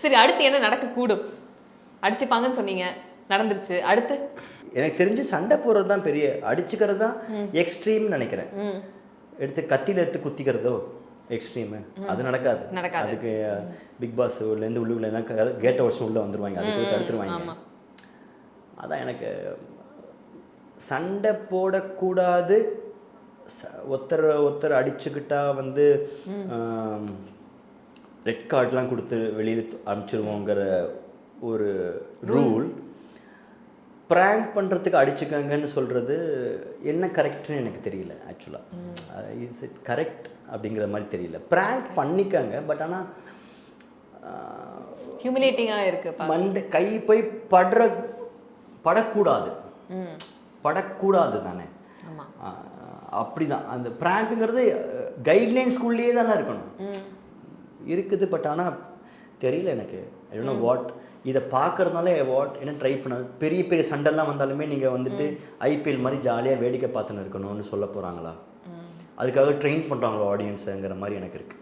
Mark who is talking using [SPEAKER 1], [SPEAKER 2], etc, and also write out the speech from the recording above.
[SPEAKER 1] சரி, அடுத்து என்ன நடக்கக்கூடும்? அடிச்சுப்பாங்கன்னு சொன்னீங்க, நடந்துருச்சு. அடுத்து?
[SPEAKER 2] எனக்கு தெரிஞ்சு சண்டை போடுறது தான் பெரிய, அடிச்சுக்கிறது தான் எக்ஸ்ட்ரீம்னு நினைக்கிறேன். எடுத்து கத்தியில் எடுத்து குத்திக்கிறதோ எக்ஸ்ட்ரீமு, அது நடக்காது. அதுக்கு பிக் பாஸ் உள்ளேருந்து உள்ளுக்குள்ளே கேட்ட வருஷம் உள்ளே வந்துடுவாங்க, அதுக்கு தடுத்துருவாங்க. அதான் எனக்கு சண்டை போடக்கூடாது, ஒருத்தர் அடிச்சுக்கிட்டா வந்து ரெட் கார்டெலாம் கொடுத்து வெளியில் அனுப்பிச்சிருவோங்கிற ஒரு ரூல். ப்ராங்க் பண்ணுறதுக்கு அடிச்சுக்கங்கன்னு சொல்கிறது என்ன கரெக்ட்னு எனக்கு தெரியல. ஆக்சுவலாக இஸ் இட் கரெக்ட் அப்படிங்கிற மாதிரி தெரியல. ப்ராங்க் பண்ணிக்கங்க, பட் ஆனால்
[SPEAKER 1] ஹியூமிலேட்டிங்காக இருக்குது.
[SPEAKER 2] கை போய் படக்கூடாது, படக்கூடாது தானே. அப்படிதான் அந்த ப்ராங்க்குங்கிறது கைட்லைன்ஸ்குள்ளேயே தானே இருக்கணும் இருக்குது. பட் ஆனால் தெரியல எனக்கு. I don't know what. இதை பார்க்கறதுனால என்ன ட்ரை பண்ண பெரிய பெரிய சண்டைலாம் வந்தாலுமே நீங்கள் வந்துட்டு ஐபிஎல் மாதிரி ஜாலியாக வேடிக்கை பார்த்துன்னு இருக்கணும்னு சொல்ல போகிறாங்களா? அதுக்காக ட்ரெயின் பண்ணுறாங்களோ ஆடியன்ஸுங்கிற மாதிரி எனக்கு இருக்குது.